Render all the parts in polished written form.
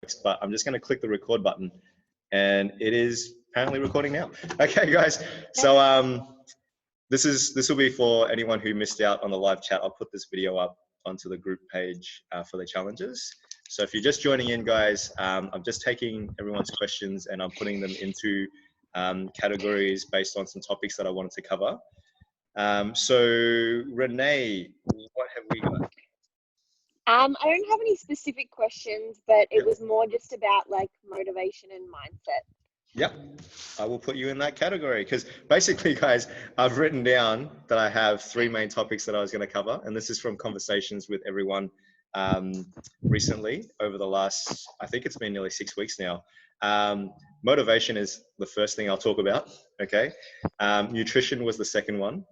works, but I'm just going to click the record button, and it is apparently recording now. Okay, guys. So this will be for anyone who missed out on the live chat. I'll put this video up onto the group page for the challenges. So if you're just joining in, guys, I'm just taking everyone's questions and I'm putting them into categories based on some topics that I wanted to cover. So Renee, what have we got? I don't have any specific questions, but it was more just about like motivation and mindset. Yep, I will put you in that category because basically, guys, I've written down that I have 3 main topics that I was going to cover, and this is from conversations with everyone recently over the last, I think it's been nearly 6 weeks now. Motivation is the first thing I'll talk about, okay? Nutrition was the second one,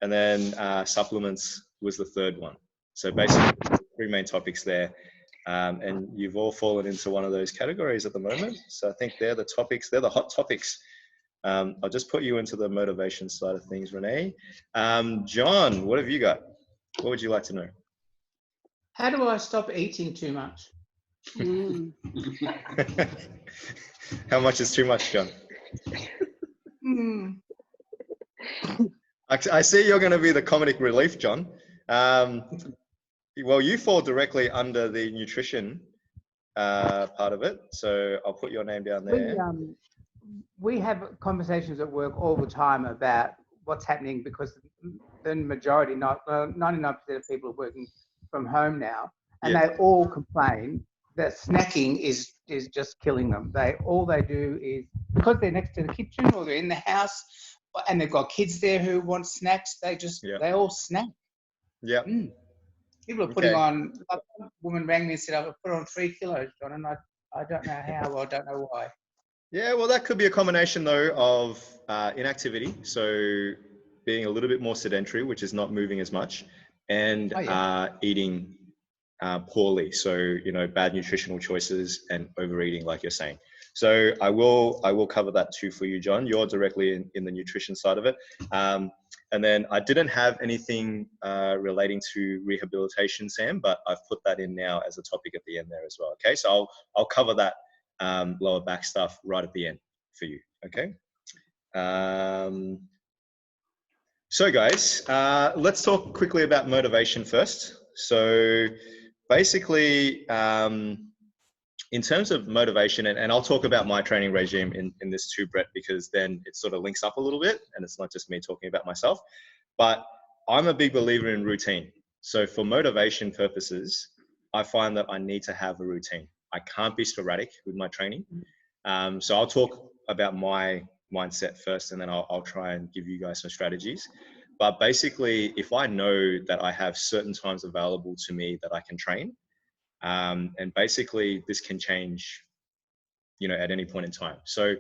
and then supplements was the third one. So basically, 3 main topics there. And you've all fallen into one of those categories at the moment. So I think they're the topics, they're the hot topics. I'll just put you into the motivation side of things, Renee. John, what have you got? What would you like to know? How do I stop eating too much? How much is too much, John? I see you're going to be the comedic relief, John. Well, you fall directly under the nutrition part of it, so I'll put your name down there. We have conversations at work all the time about what's happening because the majority, 99% of people are working from home now, and they all complain that snacking is just killing them. All they do is, because they're next to the kitchen or they're in the house and they've got kids there who want snacks, they all snack. Yeah. People are putting on, a woman rang me and said, I've put on 3 kilos, John, and I don't know how, or I don't know why. Yeah, well, that could be a combination, though, of inactivity, so being a little bit more sedentary, which is not moving as much, and eating poorly, so, you know, bad nutritional choices and overeating, like you're saying. So I will cover that too for you, John. You're directly in the nutrition side of it. And then I didn't have anything relating to rehabilitation, Sam, but I've put that in now as a topic at the end there as well. Okay, so I'll cover that lower back stuff right at the end for you. Okay. So guys, let's talk quickly about motivation first. So basically, in terms of motivation, and I'll talk about my training regime in this too, Brett, because then it sort of links up a little bit and it's not just me talking about myself, but I'm a big believer in routine. So for motivation purposes, I find that I need to have a routine. I can't be sporadic with my training. So I'll talk about my mindset first, and then I'll try and give you guys some strategies. But basically, if I know that I have certain times available to me that I can train, and basically this can change, you know, at any point in time. So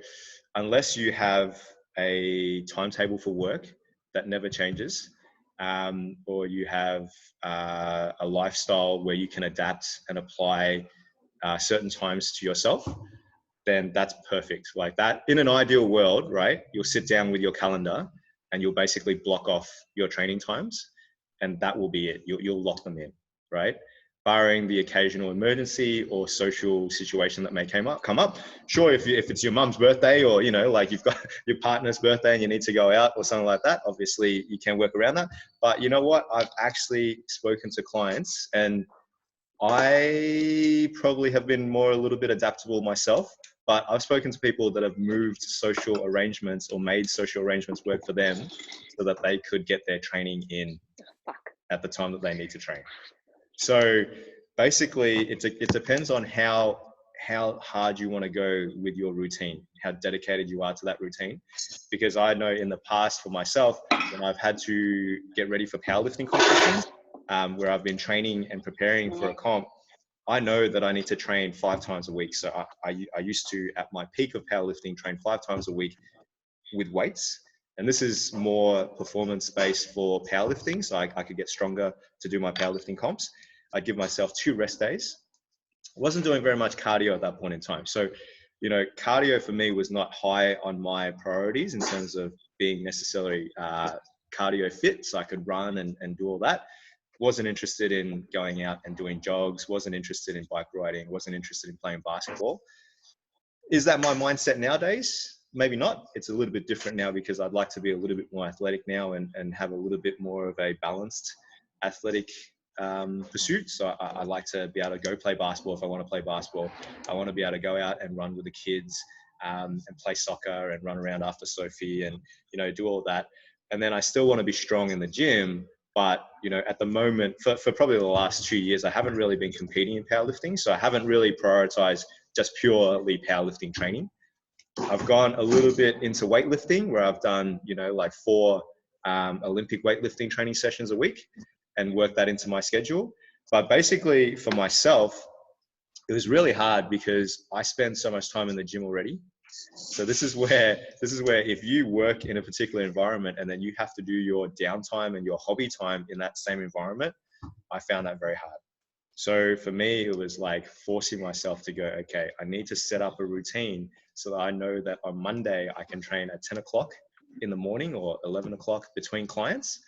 unless you have a timetable for work that never changes, or you have a lifestyle where you can adapt and apply certain times to yourself, then that's perfect. Like that, in an ideal world, right? You'll sit down with your calendar and you'll basically block off your training times, and that will be it. You'll lock them in, right? Barring the occasional emergency or social situation that may come up. Sure, if it's your mum's birthday, or, you know, like you've got your partner's birthday and you need to go out or something like that, obviously you can work around that. But you know what? I've actually spoken to clients, and I probably have been a little bit adaptable myself, but I've spoken to people that have moved social arrangements or made social arrangements work for them so that they could get their training in at the time that they need to train. So basically, it depends on how hard you want to go with your routine, how dedicated you are to that routine. Because I know in the past for myself, when I've had to get ready for powerlifting competitions, where I've been training and preparing for a comp, I know that I need to train 5 times a week. So I used to, at my peak of powerlifting, train 5 times a week with weights. And this is more performance-based for powerlifting, so I could get stronger to do my powerlifting comps. I give myself 2 rest days. I wasn't doing very much cardio at that point in time. So, you know, cardio for me was not high on my priorities in terms of being necessarily cardio fit, so I could run and do all that. wasn't interested in going out and doing jogs, wasn't interested in bike riding, wasn't interested in playing basketball. Is that my mindset nowadays? Maybe not. It's a little bit different now because I'd like to be a little bit more athletic now and have a little bit more of a balanced athletic pursuit. So I like to be able to go play basketball if I want to play basketball. I want to be able to go out and run with the kids and play soccer and run around after Sophie and, you know, do all that. And then I still want to be strong in the gym. But, you know, at the moment, for probably the last 2 years, I haven't really been competing in powerlifting. So I haven't really prioritized just purely powerlifting training. I've gone a little bit into weightlifting where I've done, you know, like 4 Olympic weightlifting training sessions a week and worked that into my schedule. But basically for myself, it was really hard because I spend so much time in the gym already. So this is where if you work in a particular environment and then you have to do your downtime and your hobby time in that same environment, I found that very hard. So for me, it was like forcing myself to go, okay, I need to set up a routine so that I know that on Monday I can train at 10 o'clock in the morning or 11 o'clock between clients.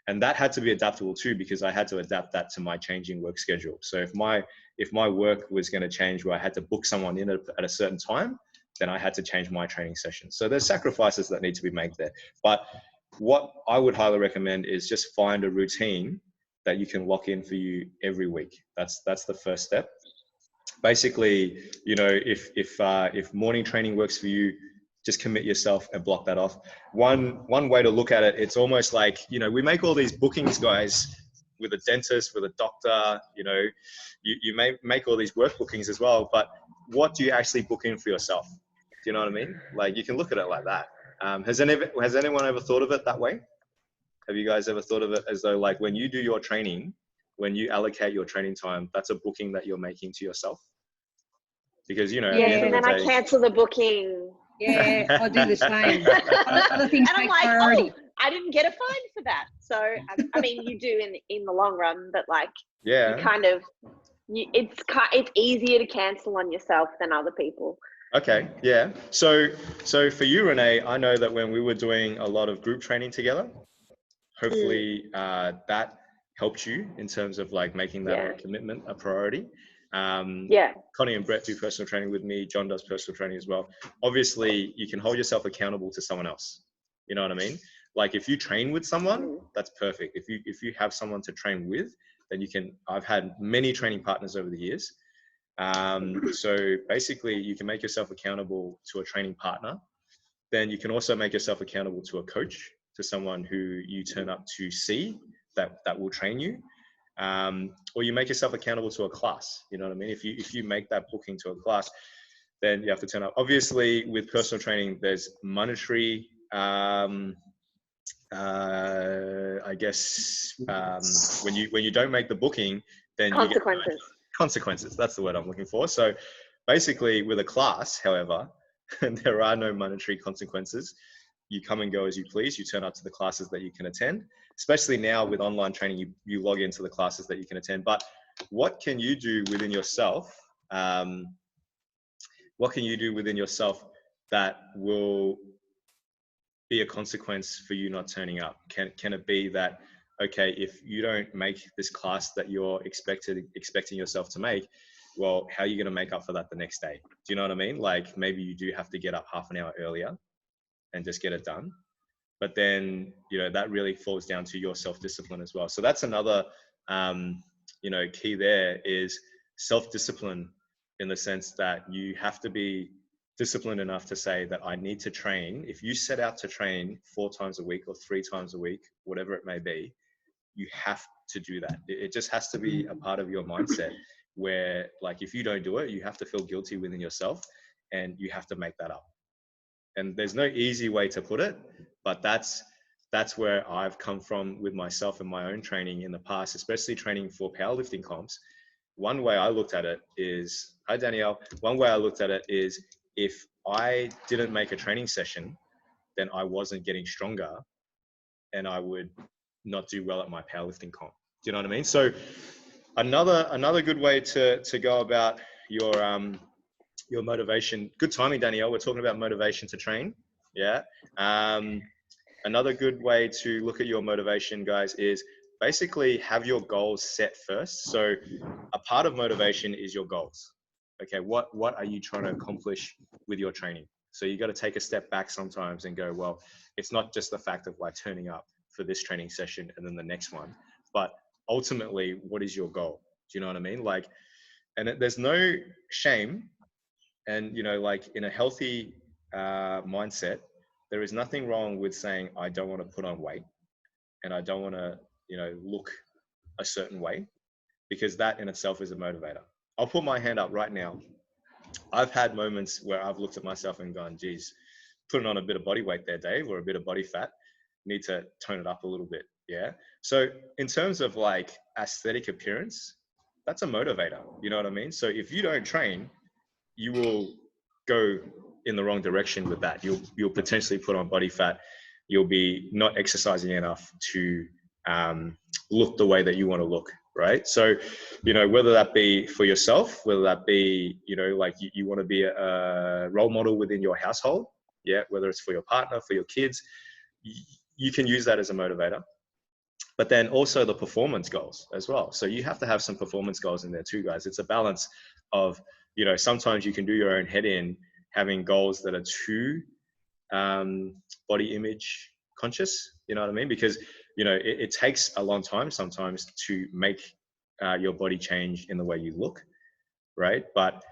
And that had to be adaptable too, because I had to adapt that to my changing work schedule. So if my work was going to change where I had to book someone in at a certain time, then I had to change my training session. So there's sacrifices that need to be made there. But what I would highly recommend is just find a routine that you can lock in for you every week. That's the first step. Basically, you know, if morning training works for you, just commit yourself and block that off. One way to look at it, it's almost like, you know, we make all these bookings, guys, with a dentist, with a doctor, you know, you may make all these work bookings as well, but what do you actually book in for yourself? Do you know what I mean? Like, you can look at it like that. Has anyone ever thought of it that way? Have you guys ever thought of it as though, like, when you do your training, when you allocate your training time, that's a booking that you're making to yourself? Because, you know, Yes, at the end and of then the day, I cancel the booking. Yeah, I do the same. Other things And I'm take like, priority. oh, I didn't get a fine for that. So, I mean, you do in the long run, but like, yeah. you kind of, it's easier to cancel on yourself than other people. Okay, yeah. So for you, Renee, I know that when we were doing a lot of group training together, hopefully that helped you in terms of like making that commitment a priority. Connie and Brett do personal training with me. John does personal training as well. Obviously, you can hold yourself accountable to someone else. You know what I mean? Like, if you train with someone, that's perfect. If you have someone to train with, then you can. I've had many training partners over the years. So basically, you can make yourself accountable to a training partner. Then you can also make yourself accountable to a coach, to someone who you turn up to see that will train you. Or you make yourself accountable to a class. You know what I mean? If you make that booking to a class, then you have to turn up. Obviously, with personal training, there's monetary, I guess, when you don't make the booking, then you get consequences. That's the word I'm looking for. So basically, with a class, however, there are no monetary consequences. You come and go as you please. You turn up to the classes that you can attend. Especially now with online training, you log into the classes that you can attend. But what can you do within yourself? What can you do within yourself that will be a consequence for you not turning up? Can it be that, okay, if you don't make this class that you're expecting yourself to make, well, how are you going to make up for that the next day? Do you know what I mean? Like, maybe you do have to get up half an hour earlier and just get it done. But then, you know, that really falls down to your self-discipline as well. So that's another, you know, key there is self-discipline, in the sense that you have to be disciplined enough to say that I need to train. If you set out to train 4 times a week or 3 times a week, whatever it may be, you have to do that. It just has to be a part of your mindset where, like, if you don't do it, you have to feel guilty within yourself and you have to make that up. And there's no easy way to put it, but that's where I've come from with myself and my own training in the past, especially training for powerlifting comps. One way I looked at it is, hi Danielle, one way I looked at it is, if I didn't make a training session, then I wasn't getting stronger and I would not do well at my powerlifting comp. Do you know what I mean? So another good way to go about your motivation. Good timing, Danielle. We're talking about motivation to train. Yeah. Another good way to look at your motivation, guys, is basically have your goals set first. So a part of motivation is your goals. Okay, what are you trying to accomplish with your training? So you got to take a step back sometimes and go, well, it's not just the fact of like turning up for this training session and then the next one, but ultimately, what is your goal? Do you know what I mean? Like, and there's no shame, and like in a healthy mindset, there is nothing wrong with saying I don't want to put on weight and I don't want to look a certain way, because that in itself is a motivator. I'll put my hand up right now. I've had moments where I've looked at myself and gone, geez, putting on a bit of body weight there, Dave, or a bit of body fat, need to tone it up a little bit. Yeah. So in terms of like aesthetic appearance, that's a motivator. You know what I mean? So if you don't train, you will go in the wrong direction with that. You'll potentially put on body fat. You'll be not exercising enough to look the way that you want to look, right? So, whether that be for yourself, whether that be, like you want to be a role model within your household, yeah, whether it's for your partner, for your kids, you can use that as a motivator. But then also the performance goals as well. So you have to have some performance goals in there too, guys. It's a balance of, sometimes you can do your own head in having goals that are too body image conscious, you know what I mean? Because, it takes a long time sometimes to make your body change in the way you look, right? But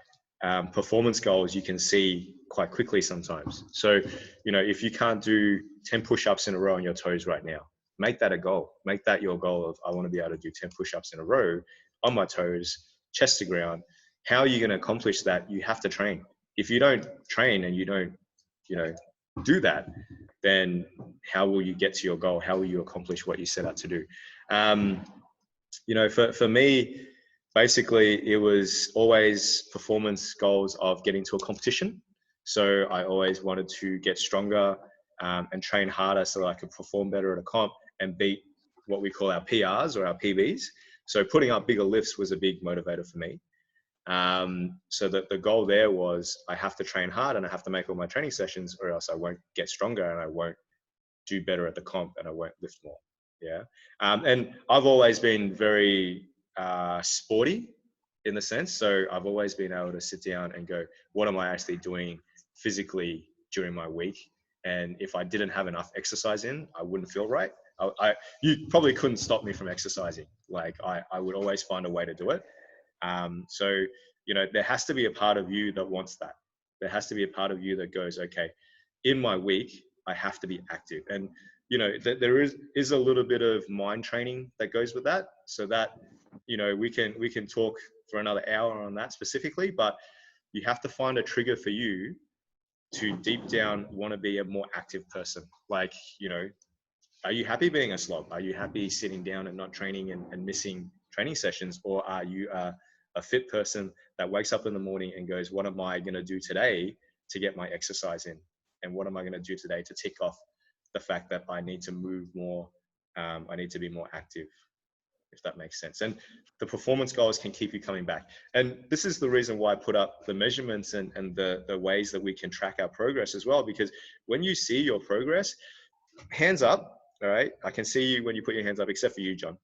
performance goals you can see quite quickly sometimes. So, if you can't do 10 push-ups in a row on your toes right now, make that a goal. Make that your goal of, I want to be able to do 10 push-ups in a row on my toes, chest to ground. How are you going to accomplish that? You have to train. If you don't train and you don't, do that, then how will you get to your goal? How will you accomplish what you set out to do? For me, basically, it was always performance goals of getting to a competition. So I always wanted to get stronger and train harder so that I could perform better at a comp and beat what we call our PRs or our PBs. So putting up bigger lifts was a big motivator for me. So that the goal there was I have to train hard and I have to make all my training sessions, or else I won't get stronger and I won't do better at the comp and I won't lift more. Yeah. And I've always been very sporty in the sense. So I've always been able to sit down and go, what am I actually doing physically during my week? And if I didn't have enough exercise in, I wouldn't feel right. You probably couldn't stop me from exercising. Like I would always find a way to do it. So, there has to be a part of you that wants that. There has to be a part of you that goes, okay, in my week, I have to be active. And, there is a little bit of mind training that goes with that. So that, we can talk for another hour on that specifically, but you have to find a trigger for you to deep down want to be a more active person. Like, are you happy being a slob? Are you happy sitting down and not training and missing training sessions? Or are you a fit person that wakes up in the morning and goes, what am I going to do today to get my exercise in? And what am I going to do today to tick off the fact that I need to move more? I need to be more active, if that makes sense. And the performance goals can keep you coming back. And this is the reason why I put up the measurements and the ways that we can track our progress as well. Because when you see your progress, hands up, all right? I can see you when you put your hands up, except for you, John.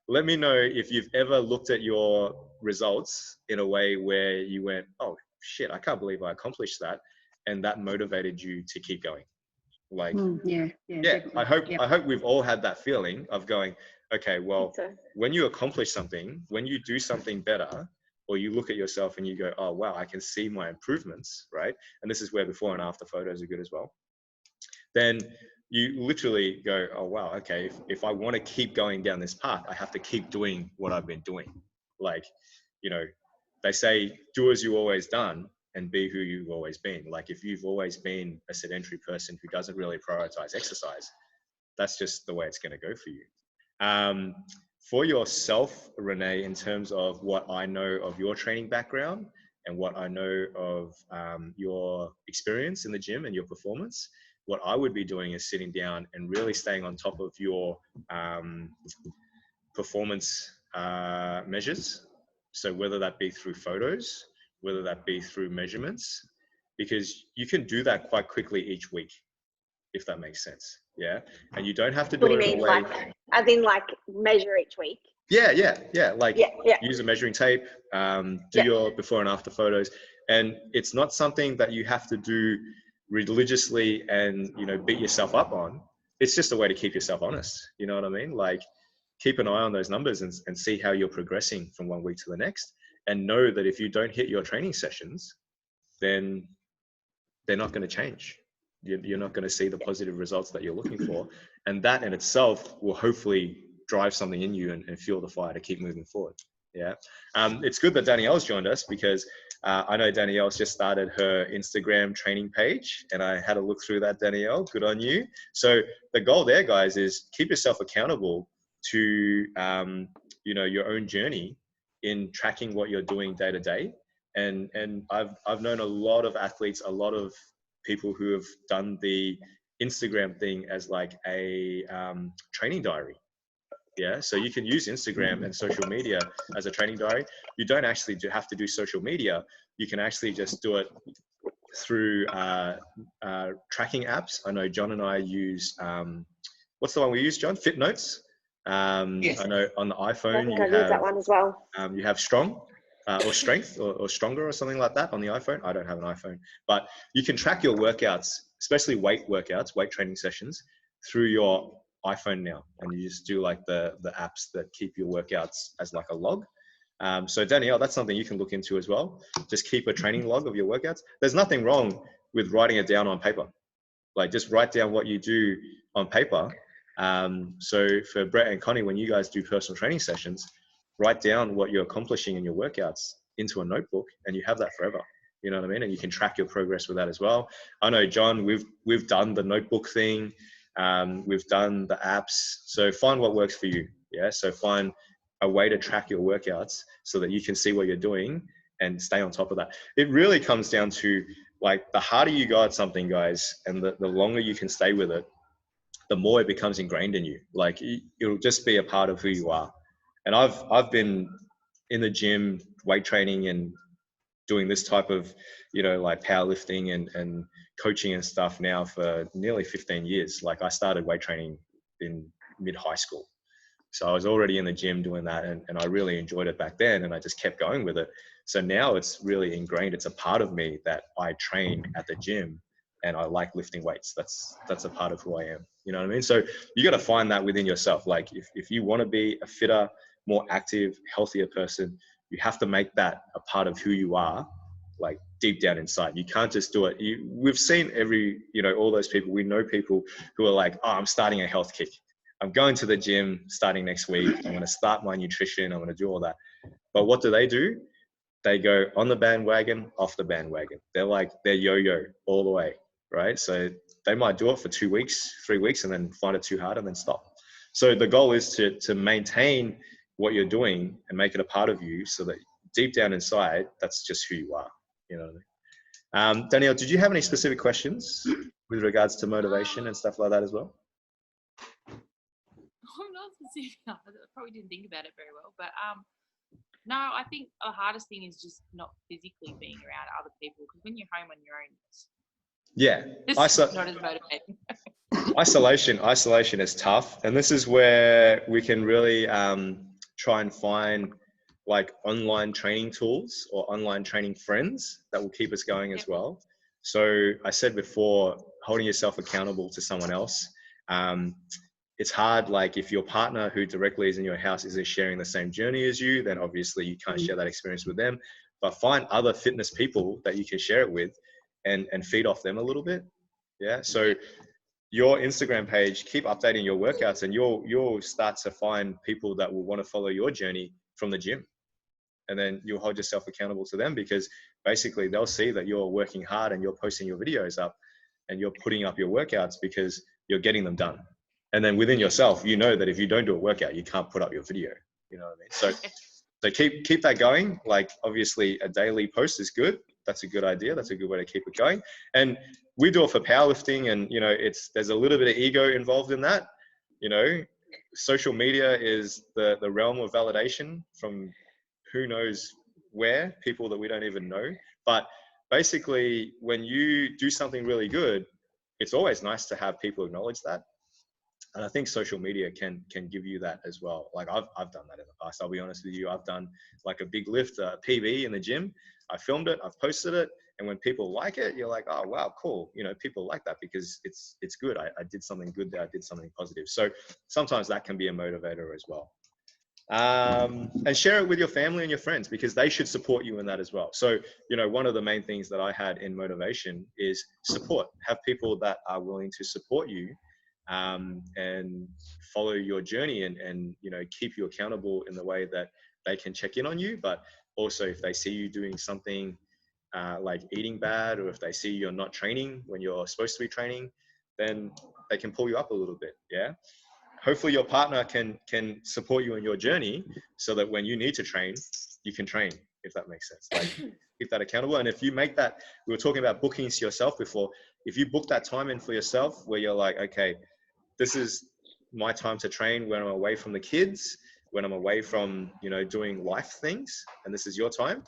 Let me know if you've ever looked at your results in a way where you went, oh shit, I can't believe I accomplished that. And that motivated you to keep going. Like, yeah, I hope we've all had that feeling of going, okay, well, when you accomplish something, when you do something better, or you look at yourself and you go, oh, wow, I can see my improvements, right? And this is where before and after photos are good as well. Then you literally go, oh, wow, okay, if I want to keep going down this path, I have to keep doing what I've been doing. Like, they say, do as you always done and be who you've always been. Like if you've always been a sedentary person who doesn't really prioritize exercise, that's just the way it's going to go for you. For yourself, Renee, in terms of what I know of your training background and what I know of your experience in the gym and your performance, what I would be doing is sitting down and really staying on top of your performance measures. So whether that be through photos, whether that be through measurements, because you can do that quite quickly each week. if that makes sense. Yeah. And you don't have to What do do you it in mean, a way. like, as in like measure each week? Yeah. Like Yeah. use a measuring tape, do Yeah. your before and after photos. And it's not something that you have to do religiously and, you know, beat yourself up on. It's just a way to keep yourself honest. You know what I mean? Like keep an eye on those numbers and see how you're progressing from one week to the next. And know that if you don't hit your training sessions, then they're not going to change. You're not going to see the positive results that you're looking for. And that in itself will hopefully drive something in you and fuel the fire to keep moving forward. Yeah. It's good that Danielle's joined us because I know Danielle's just started her Instagram training page and I had a look through that, Danielle. Good on you. So the goal there, guys, is keep yourself accountable to, you know, your own journey in tracking what you're doing day to day. And I've known a lot of athletes, a lot of people who have done the Instagram thing as like a training diary. Yeah, so you can use Instagram and social media as a training diary. You don't actually have to do social media. You can actually just do it through tracking apps. I know John and I use, what's the one we use, John? FitNotes. Yes. I know on the I iPhone think I've used that one as well. you have Strong or Strength or Stronger or something like that on the iPhone. I don't have an iPhone, but you can track your workouts, especially weight workouts, weight training sessions, through your iPhone now, and you just do like the apps that keep your workouts as like a log. So Danielle, that's something you can look into as well. Just keep a training log of your workouts. There's nothing wrong with writing it down on paper. Like just write down what you do on paper. So for Brett and Connie, when you guys do personal training sessions, write down what you're accomplishing in your workouts into a notebook and you have that forever. You know what I mean? And you can track your progress with that as well. I know, John, we've done the notebook thing. We've done the apps. So find what works for you. Yeah. So find a way to track your workouts so that you can see what you're doing and stay on top of that. It really comes down to like the harder you go at something, guys, and the longer you can stay with it, the more it becomes ingrained in you. Like it'll just be a part of who you are. And I've been in the gym, weight training and doing this type of, you know, like powerlifting and coaching and stuff now for nearly 15 years. Like I started weight training in mid high school. So I was already in the gym doing that and I really enjoyed it back then and I just kept going with it. So now it's really ingrained. It's a part of me that I train at the gym and I like lifting weights. That's a part of who I am. You know what I mean? So you got to find that within yourself. Like if you want to be a fitter, more active, healthier person, you have to make that a part of who you are, like deep down inside. You can't just do it. We've seen all those people. We know people who are like, oh, I'm starting a health kick. I'm going to the gym starting next week. I'm going to start my nutrition. I'm going to do all that. But what do? They go on the bandwagon, off the bandwagon. They're yo-yo all the way, right? So they might do it for 2 weeks, 3 weeks, and then find it too hard and then stop. So the goal is to maintain what you're doing and make it a part of you so that deep down inside, that's just who you are. You know what I mean? Danielle, did you have any specific questions with regards to motivation and stuff like that as well? I'm not specific. I probably didn't think about it very well, but no, I think the hardest thing is just not physically being around other people because when you're home on your own, it's not as motivating. Isolation is tough, and this is where we can really try and find like online training tools or online training friends that will keep us going as well. So I said before, holding yourself accountable to someone else. It's hard, like if your partner who directly is in your house isn't sharing the same journey as you, then obviously you can't share that experience with them. But find other fitness people that you can share it with and feed off them a little bit. Yeah. So your Instagram page, keep updating your workouts and you'll start to find people that will want to follow your journey from the gym. And then you'll hold yourself accountable to them because basically they'll see that you're working hard and you're posting your videos up and you're putting up your workouts because you're getting them done. And then within yourself, you know that if you don't do a workout, you can't put up your video. You know what I mean? So keep that going. Like obviously a daily post is good. That's a good idea. That's a good way to keep it going. And we do it for powerlifting and, you know, there's a little bit of ego involved in that. You know, social media is the realm of validation from who knows where, people that we don't even know. But basically when you do something really good, it's always nice to have people acknowledge that. And I think social media can give you that as well. Like I've done that in the past. I'll be honest with you. I've done like a big lift, PB in the gym. I filmed it, I've posted it. And when people like it, you're like, oh, wow, cool. You know, people like that because it's good. I did something good there. I did something positive. So sometimes that can be a motivator as well. And share it with your family and your friends because they should support you in that as well. So, you know, one of the main things that I had in motivation is support. Have people that are willing to support you and follow your journey and, you know, keep you accountable in the way that they can check in on you. But also if they see you doing something like eating bad, or if they see you're not training when you're supposed to be training, then they can pull you up a little bit. Yeah. Hopefully your partner can support you in your journey so that when you need to train, you can train, if that makes sense. Like keep that accountable. And if you make that, we were talking about bookings to yourself before, if you book that time in for yourself where you're like, okay, this is my time to train when I'm away from the kids, when I'm away from, you know, doing life things, and this is your time,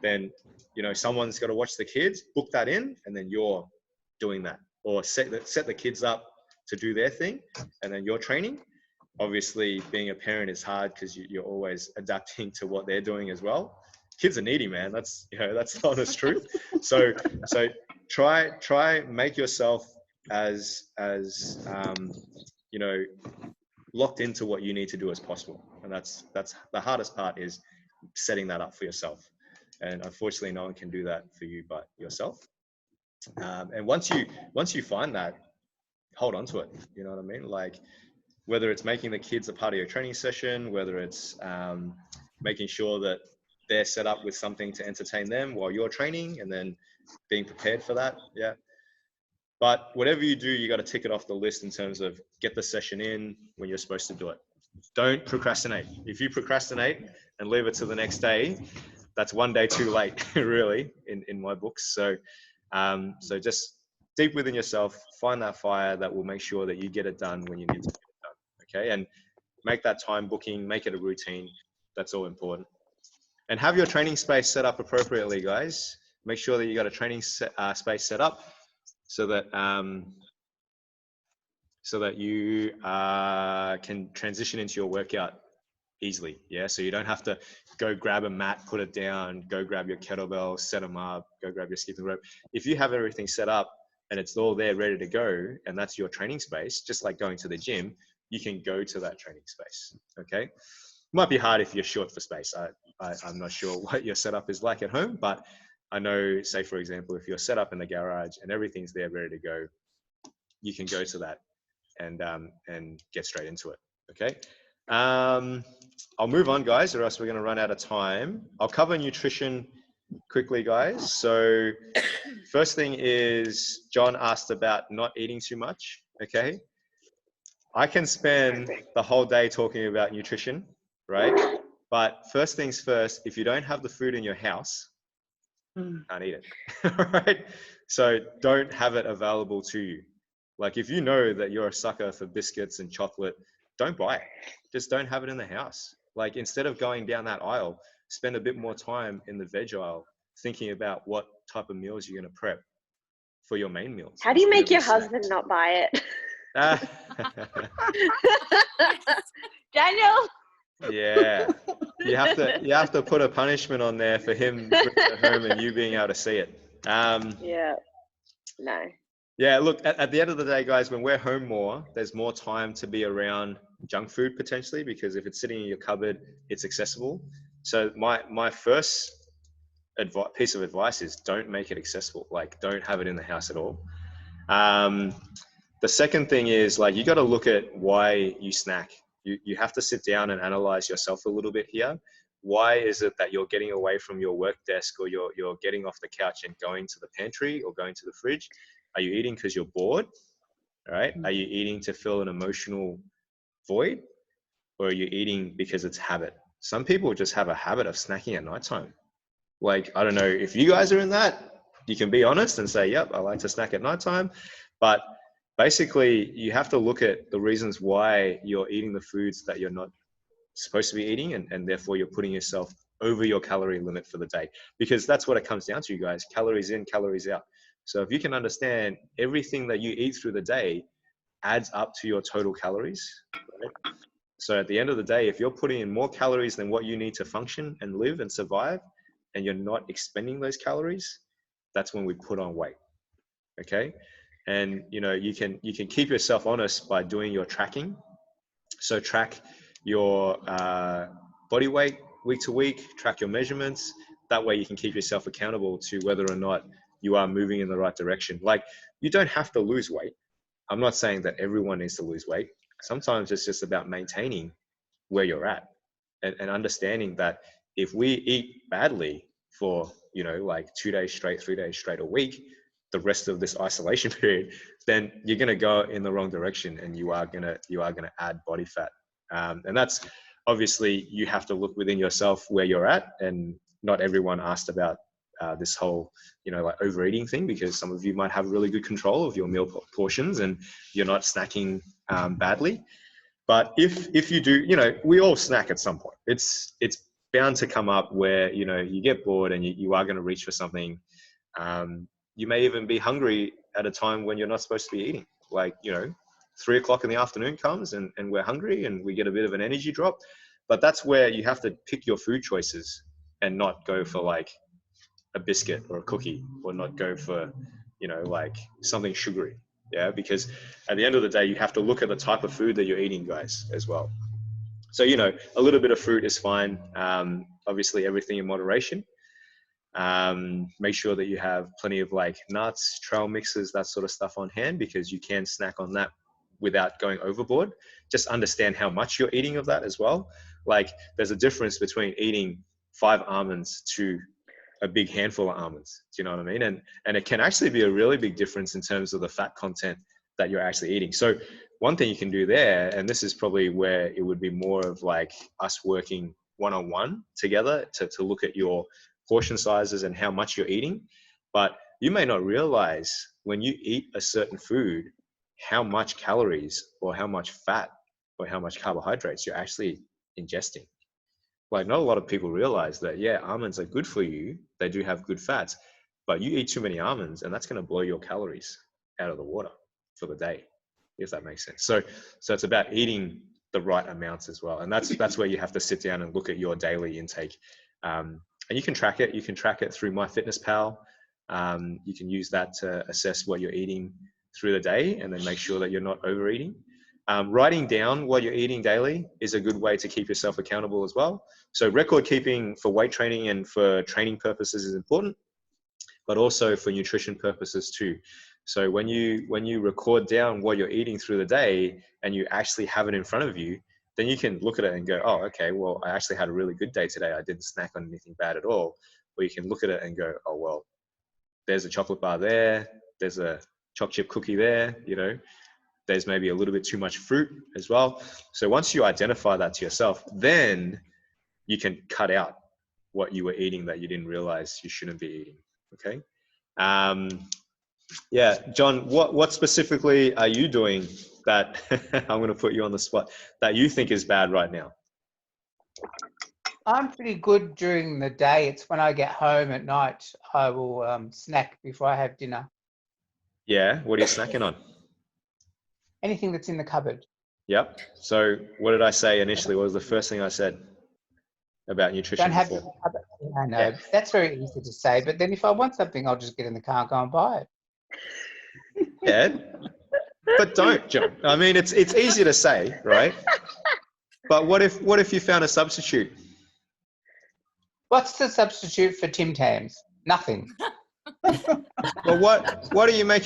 then, you know, someone's got to watch the kids, book that in, and then you're doing that. Or set the kids up to do their thing, and then you're training. Obviously, being a parent is hard because you're always adapting to what they're doing as well. Kids are needy, man. That's, you know, that's the honest truth. So try make yourself as you know, locked into what you need to do as possible. And that's the hardest part, is setting that up for yourself. And unfortunately, no one can do that for you but yourself. And once you find that, hold on to it. You know what I mean? Like whether it's making the kids a part of your training session, whether it's making sure that they're set up with something to entertain them while you're training, and then being prepared for that. Yeah. But whatever you do, you got to tick it off the list in terms of get the session in when you're supposed to do it. Don't procrastinate. If you procrastinate and leave it to the next day, that's one day too late, really, in my books. So just deep within yourself, find that fire that will make sure that you get it done when you need to get it done. Okay. And make that time booking, make it a routine. That's all important. And have your training space set up appropriately, guys. Make sure that you got a training space set up so that you can transition into your workout easily. Yeah. So you don't have to go grab a mat, put it down, go grab your kettlebell, set them up, go grab your skipping rope. If you have everything set up and it's all there ready to go, and that's your training space, just like going to the gym, you can go to that training space. Okay. Might be hard if you're short for space. I'm not sure what your setup is like at home, but I know, say for example, if you're set up in the garage and everything's there ready to go, you can go to that and get straight into it. Okay. I'll move on, guys, or else we're going to run out of time. I'll cover nutrition quickly, guys. So first thing is, John asked about not eating too much. Okay. I can spend the whole day talking about nutrition, right? But first things first, if you don't have the food in your house, can't eat it. All right. So don't have it available to you. Like if you know that you're a sucker for biscuits and chocolate, don't buy it. Just don't have it in the house. Like instead of going down that aisle, spend a bit more time in the veg aisle thinking about what type of meals you're going to prep for your main meals. How do you make your husband not buy it? Daniel? Yeah. You have to put a punishment on there for him bringing it home and you being able to see it. Yeah. No. Yeah, look, at the end of the day, guys, when we're home more, there's more time to be around junk food potentially, because if it's sitting in your cupboard, it's accessible. So my first piece of advice is don't make it accessible. Like don't have it in the house at all. The second thing is like, you got to look at why you snack. You have to sit down and analyze yourself a little bit here. Why is it that you're getting away from your work desk, or you're getting off the couch and going to the pantry or going to the fridge? Are you eating because you're bored? All right. Are you eating to fill an emotional void, or are you eating because it's habit? Some people just have a habit of snacking at nighttime. Like, I don't know if you guys are in that, you can be honest and say, yep, I like to snack at nighttime. But basically you have to look at the reasons why you're eating the foods that you're not supposed to be eating, and therefore you're putting yourself over your calorie limit for the day, because that's what it comes down to, you guys. Calories in, calories out. So if you can understand everything that you eat through the day adds up to your total calories, right? So at the end of the day, if you're putting in more calories than what you need to function and live and survive, and you're not expending those calories, that's when we put on weight. Okay. And you can keep yourself honest by doing your tracking. So track your body weight week to week, track your measurements. That way you can keep yourself accountable to whether or not you are moving in the right direction. Like, you don't have to lose weight. I'm not saying that everyone needs to lose weight. Sometimes it's just about maintaining where you're at, and understanding that if we eat badly for, like 2 days straight, 3 days straight, a week, the rest of this isolation period, then you're going to go in the wrong direction, and you are going to add body fat. And that's obviously, you have to look within yourself where you're at. And not everyone asked about this whole, like overeating thing, because some of you might have really good control of your meal portions and you're not snacking badly. But if you do, we all snack at some point. It's bound to come up where, you get bored and you are going to reach for something. You may even be hungry at a time when you're not supposed to be eating. Like, 3 o'clock in the afternoon comes and we're hungry and we get a bit of an energy drop. But that's where you have to pick your food choices and not go for like a biscuit or a cookie, or not go for, like something sugary. Yeah, because at the end of the day, you have to look at the type of food that you're eating, guys, as well. So, a little bit of fruit is fine. Obviously, everything in moderation. Make sure that you have plenty of like nuts, trail mixes, that sort of stuff on hand, because you can snack on that without going overboard. Just understand how much you're eating of that as well. Like, there's a difference between eating 5 almonds to a big handful of almonds. Do you know what I mean? And it can actually be a really big difference in terms of the fat content that you're actually eating. So one thing you can do there, and this is probably where it would be more of like us working one-on-one together to look at your portion sizes and how much you're eating. But you may not realize when you eat a certain food, how much calories or how much fat or how much carbohydrates you're actually ingesting. Like, not a lot of people realize that, yeah, almonds are good for you. They do have good fats, but you eat too many almonds and that's going to blow your calories out of the water for the day, if that makes sense. So it's about eating the right amounts as well. And that's where you have to sit down and look at your daily intake. And you can track it. You can track it through MyFitnessPal. You can use that to assess what you're eating through the day and then make sure that you're not overeating. Writing down what you're eating daily is a good way to keep yourself accountable as well. So record keeping for weight training and for training purposes is important, but also for nutrition purposes too. So when you record down what you're eating through the day and you actually have it in front of you, then you can look at it and go, oh, okay, well, I actually had a really good day today. I didn't snack on anything bad at all. Or you can look at it and go, oh, well, there's a chocolate bar there. There's a choc chip cookie there, There's maybe a little bit too much fruit as well. So once you identify that to yourself, then you can cut out what you were eating that you didn't realize you shouldn't be eating. Okay. Yeah, John, what specifically are you doing that I'm going to put you on the spot that you think is bad right now? I'm pretty good during the day. It's when I get home at night, I will snack before I have dinner. Yeah. What are you snacking on? Anything that's in the cupboard. Yep. So what did I say initially? What was the first thing I said about nutrition? Don't have before? it in the cupboard. I know. Yeah. That's very easy to say. But then if I want something, I'll just get in the car and go and buy it. Yeah. But don't, John. I mean, it's easy to say, right? But what if you found a substitute? What's the substitute for Tim Tams? Nothing. Well, what do you make?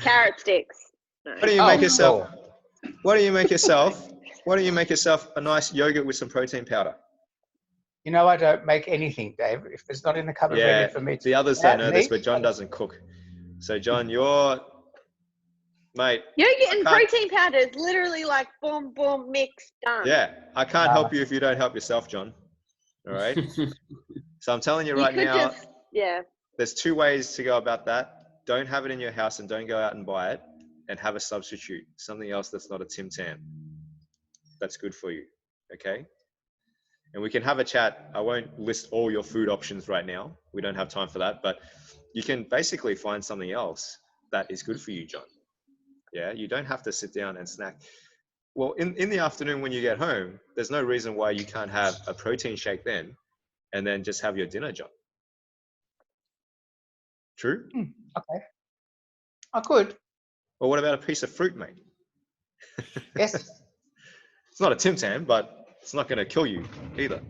Carrot sticks. No. What do you make yourself? Sure. What do you make yourself? Why don't you make yourself a nice yogurt with some protein powder? You know, I don't make anything, Dave. If it's not in the cupboard ready for me to the others don't know this, but John doesn't cook. So John, mate. Yogurt and protein powder is literally like boom, boom, mix, done. Yeah, I can't help you if you don't help yourself, John. All right. So I'm telling you right now, there's 2 ways to go about that. Don't have it in your house and don't go out and buy it, and have a substitute, something else that's not a Tim Tam. That's good for you. Okay. And we can have a chat. I won't list all your food options right now. We don't have time for that, but you can basically find something else that is good for you, John. Yeah, you don't have to sit down and snack. Well, in the afternoon when you get home, there's no reason why you can't have a protein shake then, and then just have your dinner, John. True? Okay. I could. Well, what about a piece of fruit, mate? Yes. It's not a Tim Tam, but it's not going to kill you either.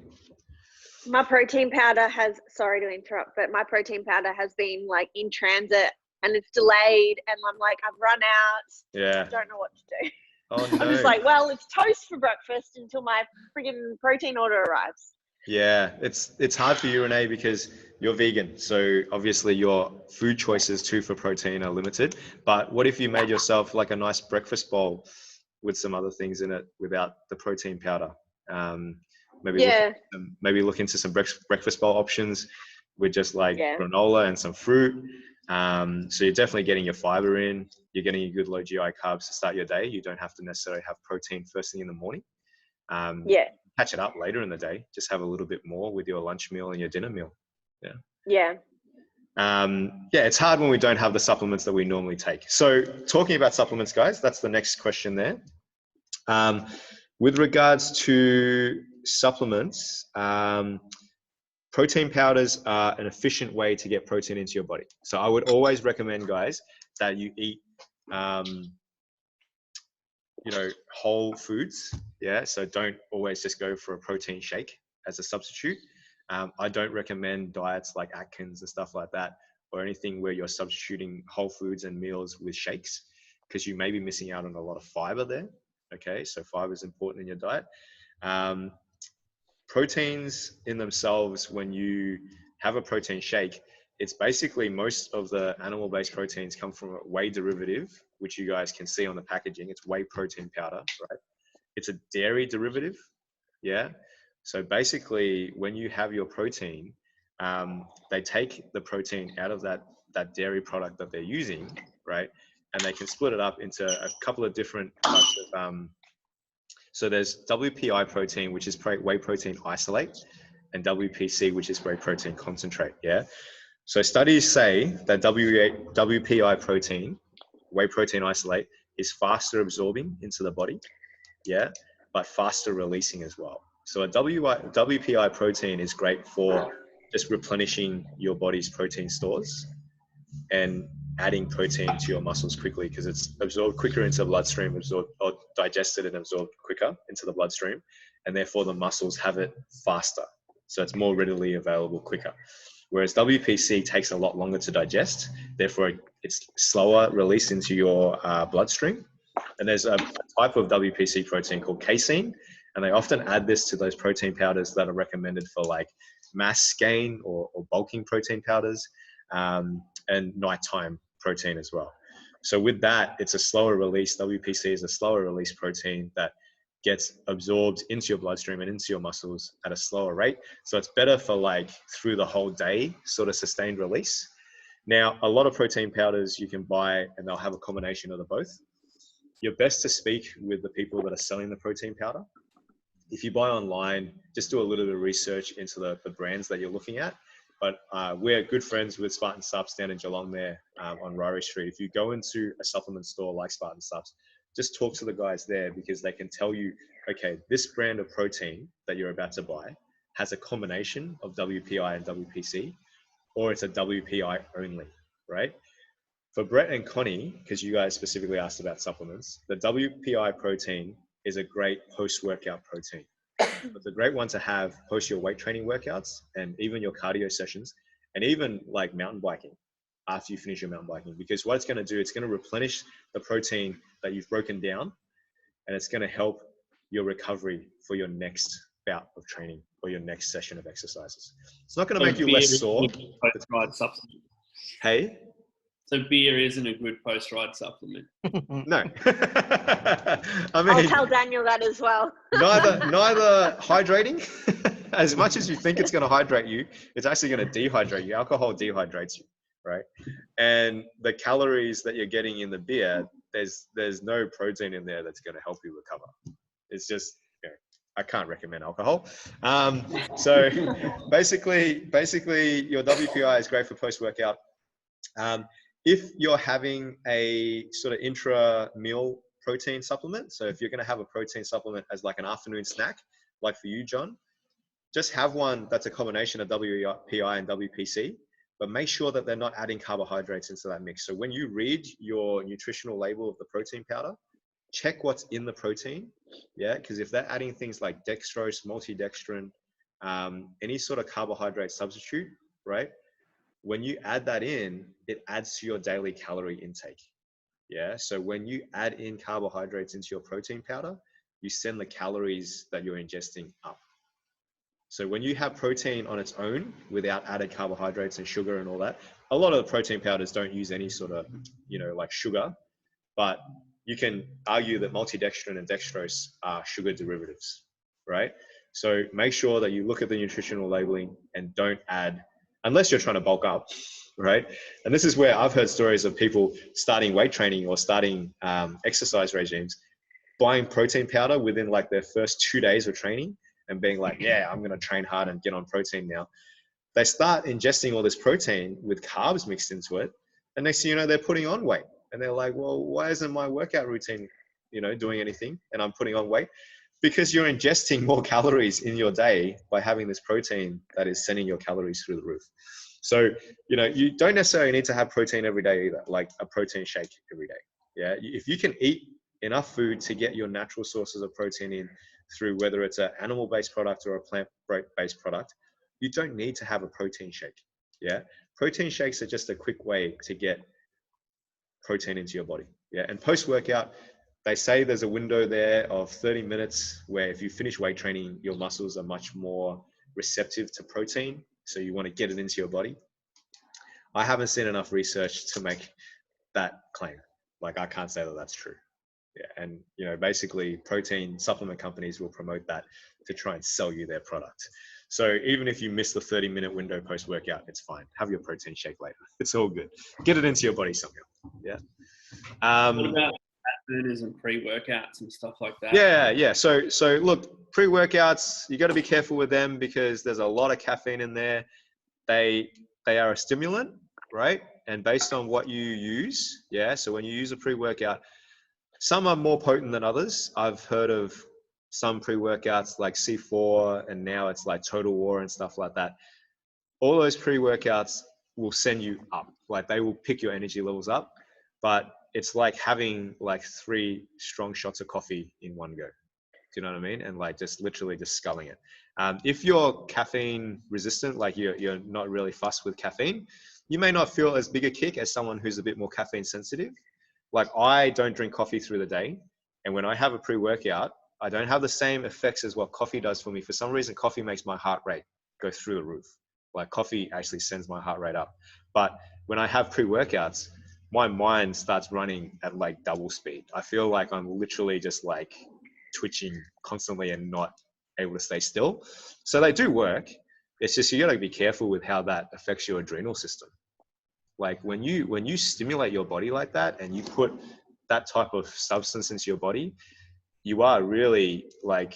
My protein powder has, sorry to interrupt, but my protein powder has been like in transit and it's delayed, and I'm like, I've run out. Yeah. I don't know what to do. Oh, no. I'm just like, well, it's toast for breakfast until my friggin' protein order arrives. Yeah, it's hard for you, Renee, because you're vegan. So obviously your food choices too for protein are limited. But what if you made yourself like a nice breakfast bowl with some other things in it without the protein powder? Maybe look into some breakfast bowl options with just like granola and some fruit. So you're definitely getting your fiber in. You're getting a good low GI carbs to start your day. You don't have to necessarily have protein first thing in the morning. Catch it up later in the day. Just have a little bit more with your lunch meal and your dinner meal. It's hard when we don't have the supplements that we normally take. So talking about supplements, guys, that's the next question there. With regards to supplements, protein powders are an efficient way to get protein into your body. So I would always recommend, guys, that you eat whole foods. So don't always just go for a protein shake as a substitute. I don't recommend diets like Atkins and stuff like that, or anything where you're substituting whole foods and meals with shakes, because you may be missing out on a lot of fiber there. Okay, so fiber is important in your diet. Proteins in themselves, when you have a protein shake, it's basically most of the animal-based proteins come from a whey derivative, which you guys can see on the packaging. It's whey protein powder, right? It's a dairy derivative, So basically, when you have your protein, they take the protein out of that dairy product that they're using, right? And they can split it up into a couple of different types of. So there's WPI protein, which is whey protein isolate, and WPC, which is whey protein concentrate. So studies say that WPI protein, whey protein isolate, is faster absorbing into the body, but faster releasing as well. So a WPI protein is great for just replenishing your body's protein stores and adding protein to your muscles quickly, because it's absorbed quicker into the bloodstream, or digested and absorbed quicker into the bloodstream, and therefore the muscles have it faster. So it's more readily available quicker. Whereas WPC takes a lot longer to digest, therefore it's slower release into your bloodstream. And there's a type of WPC protein called casein, and they often add this to those protein powders that are recommended for like mass gain or bulking protein powders, and nighttime protein as well. So with that, it's a slower release. WPC is a slower release protein that gets absorbed into your bloodstream and into your muscles at a slower rate. So it's better for like through the whole day sort of sustained release. Now, a lot of protein powders you can buy, and they'll have a combination of the both. You're best to speak with the people that are selling the protein powder. If you buy online, just do a little bit of research into the brands that you're looking at. But we're good friends with Spartan Subs down in Geelong there on Ryrie Street. If you go into a supplement store like Spartan Subs, just talk to the guys there, because they can tell you, okay, this brand of protein that you're about to buy has a combination of WPI and WPC, or it's a WPI only, right? For Brett and Connie, because you guys specifically asked about supplements, the WPI protein is a great post-workout protein. It's a great one to have post your weight training workouts, and even your cardio sessions, and even like mountain biking after you finish your mountain biking, because what it's going to do, it's going to replenish the protein that you've broken down, and it's going to help your recovery for your next bout of training or your next session of exercises. It's not going to make you less sore. Post-ride supplement. Hey? So beer isn't a good post-ride supplement. No. I mean, I'll tell Daniel that as well. neither hydrating. As much as you think it's going to hydrate you, it's actually going to dehydrate you. Alcohol dehydrates you, right? And the calories that you're getting in the beer, there's no protein in there that's going to help you recover. It's just, I can't recommend alcohol. So basically your WPI is great for post-workout. If you're having a sort of intra-meal protein supplement, so if you're going to have a protein supplement as like an afternoon snack, like for you, John, just have one that's a combination of WPI and WPC, but make sure that they're not adding carbohydrates into that mix. So when you read your nutritional label of the protein powder, check what's in the protein, yeah? Because if they're adding things like dextrose, maltodextrin, any sort of carbohydrate substitute, right? When you add that in, it adds to your daily calorie intake. Yeah. So when you add in carbohydrates into your protein powder, you send the calories that you're ingesting up. So when you have protein on its own without added carbohydrates and sugar and all that, a lot of the protein powders don't use any sort of, like sugar, but you can argue that maltodextrin and dextrose are sugar derivatives, right? So make sure that you look at the nutritional labeling and don't add, unless you're trying to bulk up, right? And this is where I've heard stories of people starting weight training or starting exercise regimes, buying protein powder within like their first 2 days of training and being like, yeah, I'm going to train hard and get on protein now. They start ingesting all this protein with carbs mixed into it. And next thing you know, they're putting on weight. And they're like, well, why isn't my workout routine, doing anything? And I'm putting on weight. Because you're ingesting more calories in your day by having this protein that is sending your calories through the roof. So, you don't necessarily need to have protein every day either, like a protein shake every day. Yeah. If you can eat enough food to get your natural sources of protein in through whether it's an animal-based product or a plant-based product, you don't need to have a protein shake. Yeah. Protein shakes are just a quick way to get protein into your body. Yeah. And post-workout, they say there's a window there of 30 minutes where if you finish weight training, your muscles are much more receptive to protein. So you want to get it into your body. I haven't seen enough research to make that claim. Like, I can't say that that's true. Yeah. And, basically protein supplement companies will promote that to try and sell you their product. So even if you miss the 30-minute window post-workout, it's fine. Have your protein shake later. It's all good. Get it into your body somehow. Yeah. What about burners and pre-workouts and stuff like that? Yeah. So look, pre-workouts, you got to be careful with them because there's a lot of caffeine in there. They are a stimulant, right? And based on what you use, yeah. So when you use a pre-workout, some are more potent than others. I've heard of some pre-workouts like C4, and now it's like Total War and stuff like that. All those pre-workouts will send you up. Like, they will pick your energy levels up, but it's like having like 3 strong shots of coffee in one go. Do you know what I mean? And like just literally just sculling it. If you're caffeine resistant, like you're not really fussed with caffeine, you may not feel as big a kick as someone who's a bit more caffeine sensitive. Like, I don't drink coffee through the day. And when I have a pre-workout, I don't have the same effects as what coffee does for me. For some reason, coffee makes my heart rate go through the roof. Like, coffee actually sends my heart rate up. But when I have pre-workouts, my mind starts running at like double speed. I feel like I'm literally just like twitching constantly and not able to stay still. So they do work. It's just, you got to be careful with how that affects your adrenal system. Like, when you stimulate your body like that and you put that type of substance into your body, you are really like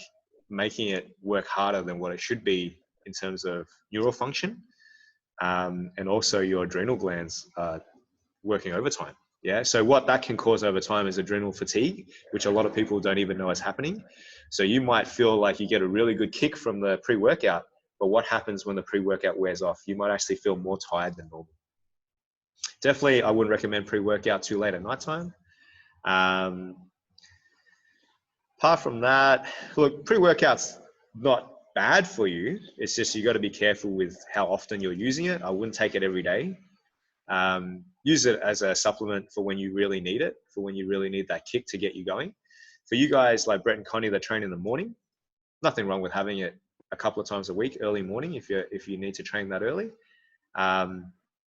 making it work harder than what it should be in terms of neural function. And also your adrenal glands are working overtime. Yeah. So what that can cause over time is adrenal fatigue, which a lot of people don't even know is happening. So you might feel like you get a really good kick from the pre-workout, but what happens when the pre-workout wears off? You might actually feel more tired than normal. Definitely, I wouldn't recommend pre-workout too late at nighttime. Apart from that, look, pre-workout's not bad for you. It's just, you got to be careful with how often you're using it. I wouldn't take it every day. Use it as a supplement for when you really need it, for when you really need that kick to get you going. For you guys like Brett and Connie that train in the morning, nothing wrong with having it a couple of times a week, early morning, if you need to train that early.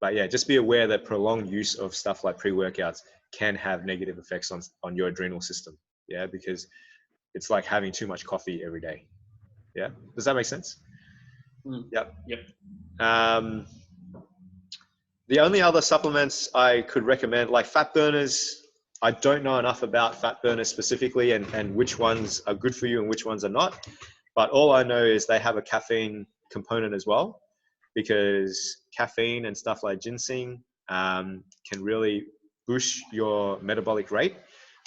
But yeah, just be aware that prolonged use of stuff like pre-workouts can have negative effects on your adrenal system. Yeah, because it's like having too much coffee every day. Yeah, does that make sense? Yep. The only other supplements I could recommend, like fat burners, I don't know enough about fat burners specifically and which ones are good for you and which ones are not. But all I know is they have a caffeine component as well, because caffeine and stuff like ginseng can really boost your metabolic rate.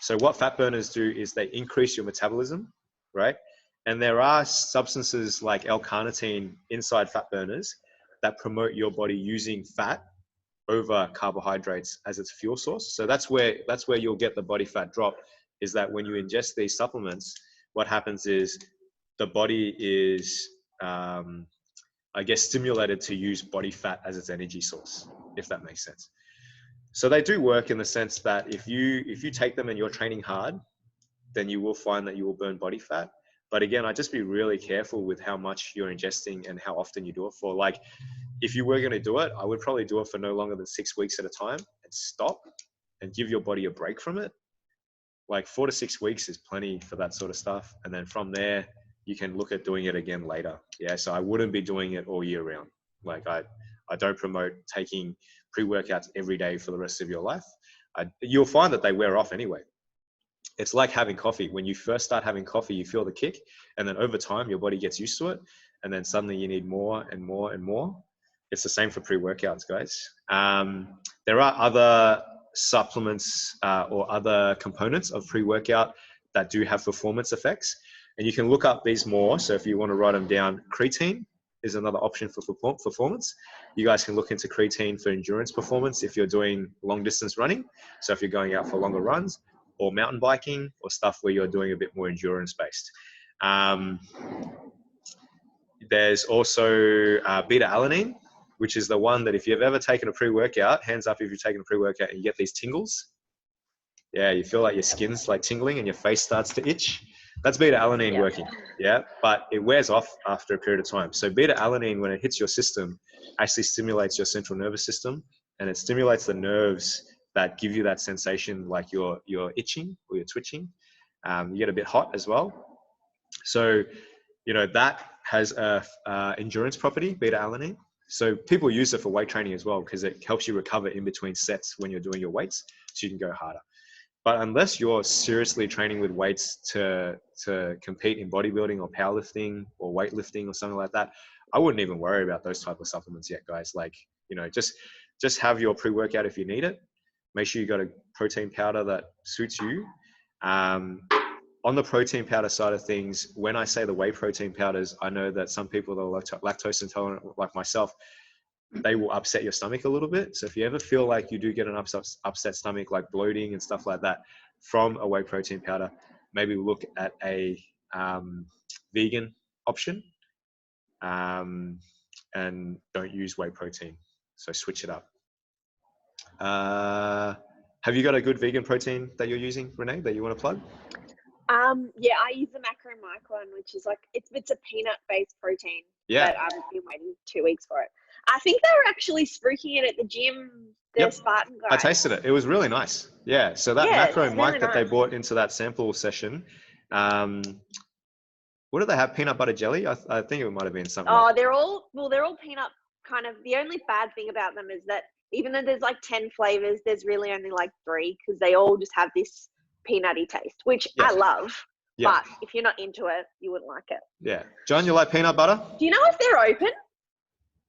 So what fat burners do is they increase your metabolism, right? And there are substances like L-carnitine inside fat burners that promote your body using fat over carbohydrates as its fuel source. So that's where you'll get the body fat drop, is that when you ingest these supplements, what happens is the body is, I guess, stimulated to use body fat as its energy source, if that makes sense. So they do work in the sense that if you take them and you're training hard, then you will find that you will burn body fat. But again, I'd just be really careful with how much you're ingesting and how often you do it for. Like, if you were going to do it, I would probably do it for no longer than 6 weeks at a time and stop and give your body a break from it. Like 4 to 6 weeks is plenty for that sort of stuff. And then from there, you can look at doing it again later. Yeah. So I wouldn't be doing it all year round. Like I don't promote taking pre-workouts every day for the rest of your life. You'll find that they wear off anyway. It's like having coffee. When you first start having coffee, you feel the kick, and then over time, your body gets used to it, and then suddenly you need more and more and more. It's the same for pre-workouts, guys. There are other supplements or other components of pre-workout that do have performance effects, and you can look up these more. So if you want to write them down, creatine is another option for performance. You guys can look into creatine for endurance performance if you're doing long distance running. So if you're going out for longer runs, or mountain biking, or stuff where you're doing a bit more endurance based. There's also beta-alanine, which is the one that if you've ever taken a pre-workout, hands up if you've taken a pre-workout and you get these tingles. Yeah, you feel like your skin's like tingling and your face starts to itch. That's beta-alanine working, yeah? But it wears off after a period of time. So beta-alanine, when it hits your system, actually stimulates your central nervous system, and it stimulates the nerves that give you that sensation like you're itching or you're twitching. You get a bit hot as well. So, you know, that has a endurance property, beta-alanine. So people use it for weight training as well, because it helps you recover in between sets when you're doing your weights, so you can go harder. But unless you're seriously training with weights to compete in bodybuilding or powerlifting or weightlifting or something like that, I wouldn't even worry about those type of supplements yet, guys. Like, you know, just have your pre-workout if you need it. Make sure you got a protein powder that suits you. On the protein powder side of things, when I say the whey protein powders, I know that some people that are lactose intolerant, like myself, they will upset your stomach a little bit. So if you ever feel like you do get an upset stomach, like bloating and stuff like that, from a whey protein powder, maybe look at a vegan option, and don't use whey protein. So switch it up. Have you got a good vegan protein that you're using, Renee, that you want to plug? Yeah, I use the Macro Mike one, which is like, it's a peanut-based protein. Yeah. But I've been waiting 2 weeks for it. I think they were actually spruiking it at the gym, the Spartan guys. I tasted it. It was really nice. Yeah. So that Macro Mike that they brought into that sample session, what do they have? Peanut butter jelly? I think it might have been something. Oh, they're all peanut kind of. The only bad thing about them is that even though there's like 10 flavors, there's really only like 3, because they all just have this peanutty taste, which I love. Yeah. But if you're not into it, you wouldn't like it. Yeah. John, you like peanut butter? Do you know if they're open?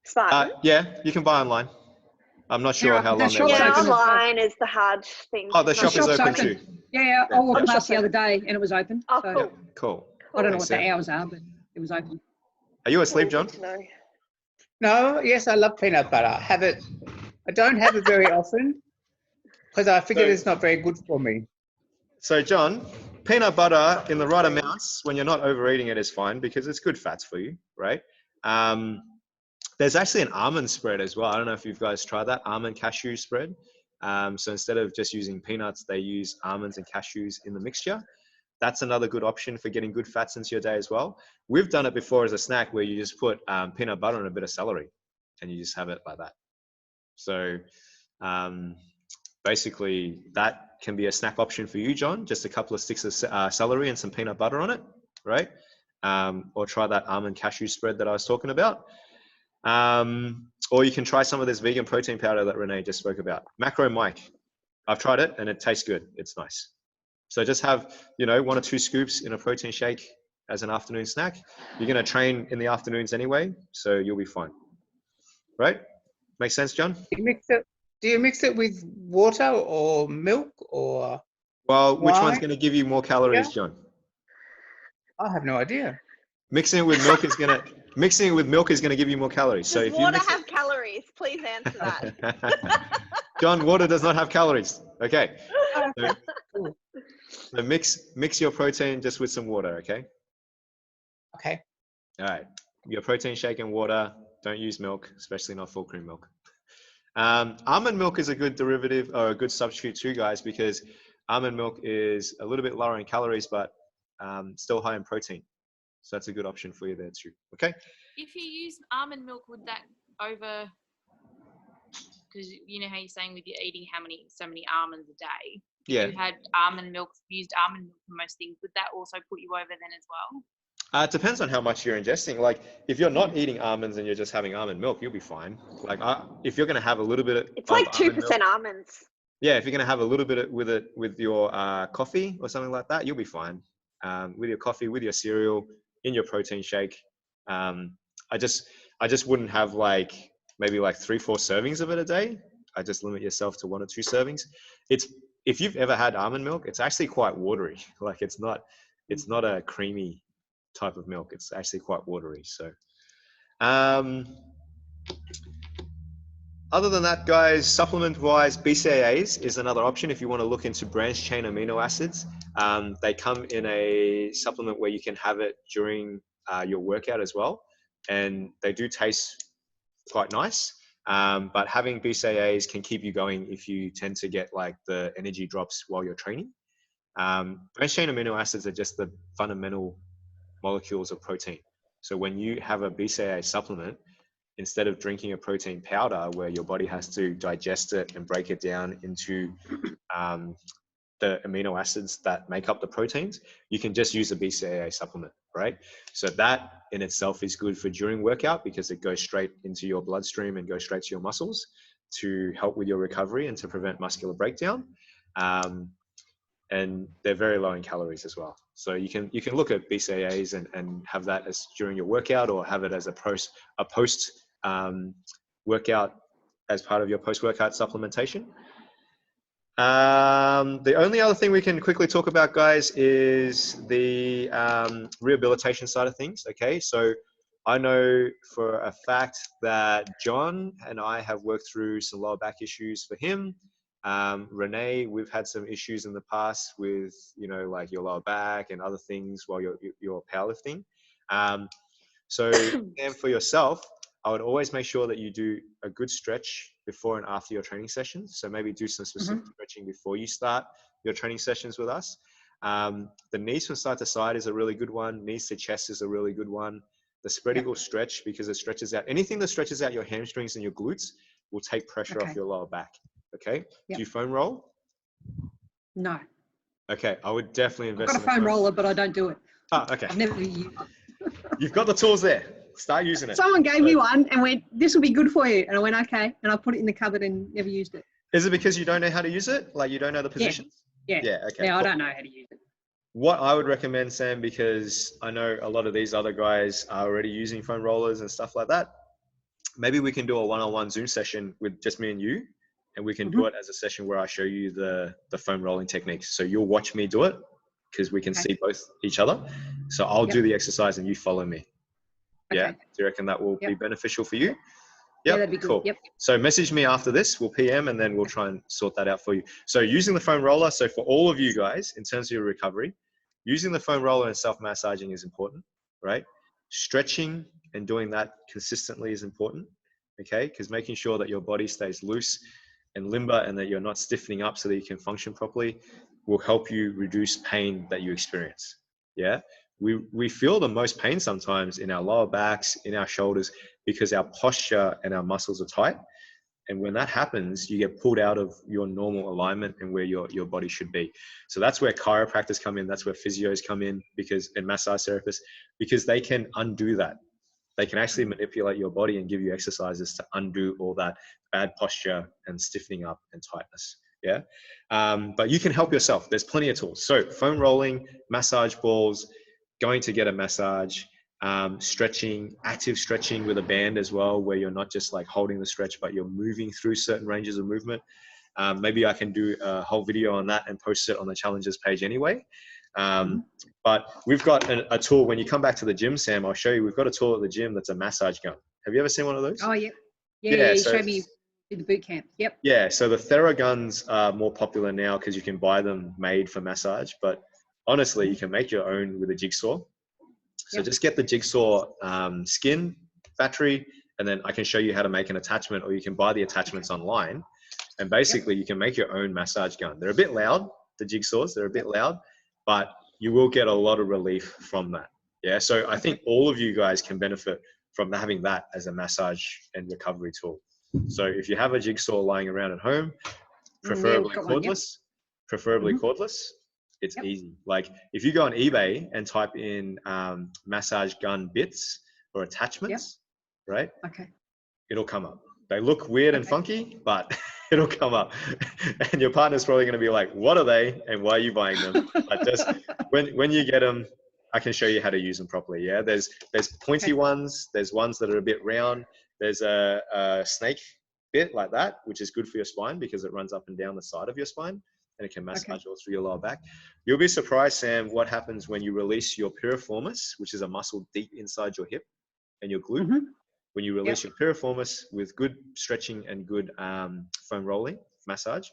Spartan? Yeah, you can buy online. I'm not sure how long they're open. Yeah, online is the hard thing. Oh, the shop is open too. Yeah, I walked past the other day and it was open. Oh, so. cool. Cool. I don't know what the hours are, but it was open. Are you asleep, John? No, yes, I love peanut butter. I don't have it very often because I figure it's not very good for me. So, John, peanut butter in the right amounts when you're not overeating it is fine, because it's good fats for you, right? There's actually an almond spread as well. I don't know if you guys tried that, almond cashew spread. So instead of just using peanuts, they use almonds and cashews in the mixture. That's another good option for getting good fats into your day as well. We've done it before as a snack, where you just put peanut butter and a bit of celery, and you just have it like that. So basically that can be a snack option for you, John. Just a couple of sticks of celery and some peanut butter on it, right? Or try that almond cashew spread that I was talking about. Or you can try some of this vegan protein powder that Renee just spoke about. Macro Mike. I've tried it and it tastes good. It's nice. So just have, 1 or 2 scoops in a protein shake as an afternoon snack. You're going to train in the afternoons anyway, so you'll be fine. Right? Make sense, John? You mix it. Do you mix it with water or milk or? Well, which one's wine? going to give you more calories, John? I have no idea. Mixing it with milk is going to give you more calories. Does So if you water mix have calories? Please answer that. John, water does not have calories. Okay. Okay, cool. So mix your protein just with some water, okay? Okay. All right. Your protein shake and water. Don't use milk, especially not full cream milk. Almond milk is a good derivative or a good substitute too, guys, because almond milk is a little bit lower in calories, but still high in protein. So that's a good option for you there too. Okay. If you use almond milk, would that over? Because you know how you're saying with you eating so many almonds a day. Yeah. You had almond milk, used almond milk for most things. Would that also put you over then as well? It depends on how much you're ingesting. Like if you're not eating almonds and you're just having almond milk, you'll be fine. Like if you're going to have a little bit of It's like 2% milk, almonds. yeah, if you're going to have a little bit with your coffee or something like that, you'll be fine. With your coffee, with your cereal, in your protein shake. I just wouldn't have maybe 3-4 servings of it a day. I just limit yourself to 1 or 2 servings. If you've ever had almond milk, it's actually quite watery. Like it's not a creamy type of milk. It's actually quite watery. So, other than that, guys, supplement-wise, BCAAs is another option if you want to look into branched chain amino acids. They come in a supplement where you can have it during your workout as well, and they do taste quite nice. But having BCAAs can keep you going if you tend to get the energy drops while you're training. Branched chain amino acids are just the fundamental molecules of protein. So when you have a BCAA supplement, instead of drinking a protein powder where your body has to digest it and break it down into the amino acids that make up the proteins, you can just use a BCAA supplement, right? So that in itself is good for during workout because it goes straight into your bloodstream and goes straight to your muscles to help with your recovery and to prevent muscular breakdown. And they're very low in calories as well. So you can look at BCAAs and have that as during your workout, or have it as a post workout as part of your post workout supplementation. The only other thing we can quickly talk about, guys, is the rehabilitation side of things. Okay, so I know for a fact that John and I have worked through some lower back issues for him. Renee, we've had some issues in the past with, your lower back and other things while you're powerlifting. So, and for yourself, I would always make sure that you do a good stretch before and after your training sessions. So maybe do some specific stretching before you start your training sessions with us. The knees from side to side is a really good one. Knees to chest is a really good one. The spread eagle stretch, because it stretches out, anything that stretches out your hamstrings and your glutes will take pressure off your lower back. Okay. Do you foam roll? No. Okay. I would definitely invest I've got a foam roller, but I don't do it. Oh, okay. I've never used it. You've got the tools there. Start using it. Someone gave me one and went, "This will be good for you." And I went, "Okay." And I put it in the cupboard and never used it. Is it because you don't know how to use it? Like you don't know the positions? Yeah. Okay. Yeah, I don't know how to use it. What I would recommend, Sam, because I know a lot of these other guys are already using foam rollers and stuff like that. Maybe we can do a one-on-one Zoom session with just me and you, and we can do it as a session where I show you the foam rolling techniques. So you'll watch me do it because we can see both each other. So I'll do the exercise and you follow me. Yeah. Do you reckon that will be beneficial for you? Yeah, that'd be good. Cool. Yep. So message me after this. We'll PM and then we'll try and sort that out for you. So using the foam roller. So for all of you guys, in terms of your recovery, using the foam roller and self-massaging is important, right? Stretching and doing that consistently is important, okay? Because making sure that your body stays loose and limber and that you're not stiffening up so that you can function properly will help you reduce pain that you experience, yeah? We feel the most pain sometimes in our lower backs, in our shoulders, because our posture and our muscles are tight. And when that happens, you get pulled out of your normal alignment and where your body should be. So that's where chiropractors come in. That's where physios come in, and massage therapists, because they can undo that. They can actually manipulate your body and give you exercises to undo all that bad posture and stiffening up and tightness. Yeah. But you can help yourself. There's plenty of tools. So foam rolling, massage balls, going to get a massage, stretching, active stretching with a band as well, where you're not just like holding the stretch, but you're moving through certain ranges of movement. Maybe I can do a whole video on that and post it on the challenges page anyway. But we've got a tool. When you come back to the gym, Sam, I'll show you. We've got a tool at the gym that's a massage gun. Have you ever seen one of those? Oh, yeah. Yeah, you showed me in the boot camp. Yep. Yeah, so the Theraguns are more popular now because you can buy them made for massage. But honestly, you can make your own with a jigsaw. So just get the jigsaw skin, battery, and then I can show you how to make an attachment, or you can buy the attachments online. And basically, you can make your own massage gun. They're a bit loud, the jigsaws. They're a bit loud, but you will get a lot of relief from that. Yeah, so I think all of you guys can benefit from having that as a massage and recovery tool. So if you have a jigsaw lying around at home, preferably cordless, it's easy. Like if you go on eBay and type in massage gun bits or attachments, right? Okay. It'll come up. They look weird and funky, but it'll come up. And your partner's probably going to be like, what are they and why are you buying them? But just when you get them, I can show you how to use them properly. Yeah, there's pointy ones. There's ones that are a bit round. There's a snake bit like that, which is good for your spine because it runs up and down the side of your spine and it can massage all through your lower back. You'll be surprised, Sam, what happens when you release your piriformis, which is a muscle deep inside your hip and your glute. When you release your piriformis with good stretching and good foam rolling massage,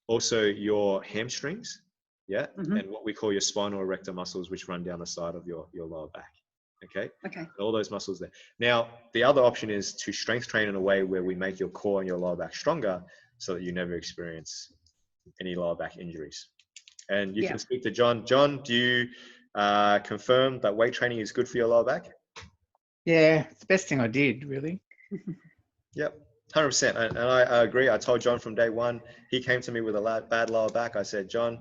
also your hamstrings, and what we call your spinal erector muscles, which run down the side of your lower back. Okay. All those muscles there. Now, the other option is to strength train in a way where we make your core and your lower back stronger so that you never experience any lower back injuries. And you can speak to John. John, do you confirm that weight training is good for your lower back? Yeah, it's the best thing I did, really. Yep, 100%. And I agree. I told John from day one, he came to me with a bad lower back. I said, John,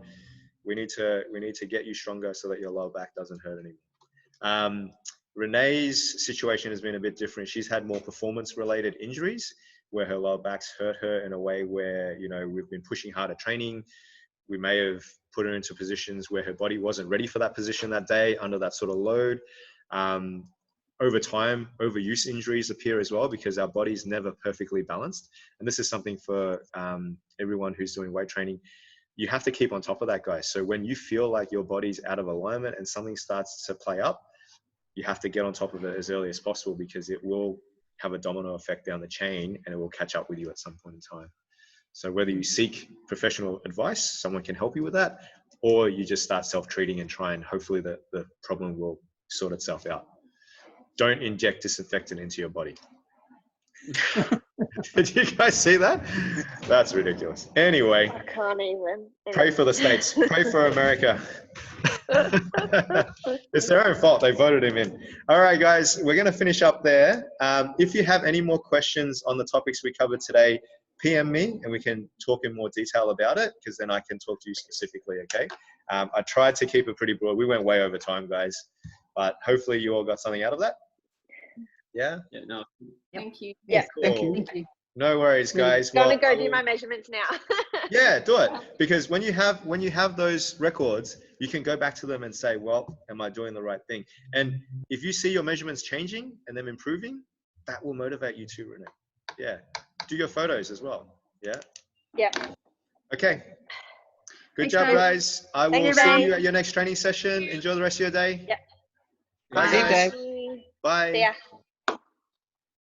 we need to get you stronger so that your lower back doesn't hurt anymore. Renee's situation has been a bit different. She's had more performance-related injuries where her lower back's hurt her in a way where, you know, we've been pushing hard at training. We may have put her into positions where her body wasn't ready for that position that day under that sort of load. Over time, overuse injuries appear as well because our body's never perfectly balanced. And this is something for everyone who's doing weight training. You have to keep on top of that, guys. So when you feel like your body's out of alignment and something starts to play up, you have to get on top of it as early as possible because it will have a domino effect down the chain and it will catch up with you at some point in time. So whether you seek professional advice, someone can help you with that, or you just start self-treating and try and hopefully the problem will sort itself out. Don't inject disinfectant into your body. Did you guys see that? That's ridiculous. Anyway, I can't even. Pray for the States. Pray for America. It's their own fault. They voted him in. All right, guys, we're going to finish up there. If you have any more questions on the topics we covered today, PM me and we can talk in more detail about it because then I can talk to you specifically, okay? I tried to keep it pretty broad. We went way over time, guys, but hopefully you all got something out of that. Yeah? Yeah, no. Thank you. Yeah, cool. Thank you. No worries, guys. I'm gonna go do my measurements now. Yeah, do it. Because when you have those records, you can go back to them and say, well, am I doing the right thing? And if you see your measurements changing and them improving, that will motivate you too, Renee. Yeah. Do your photos as well. Yeah. Yeah. Okay. Good Thanks, job, guys. I will see you at your next training session. Enjoy the rest of your day. Yep. Bye. Bye. Bye. See ya.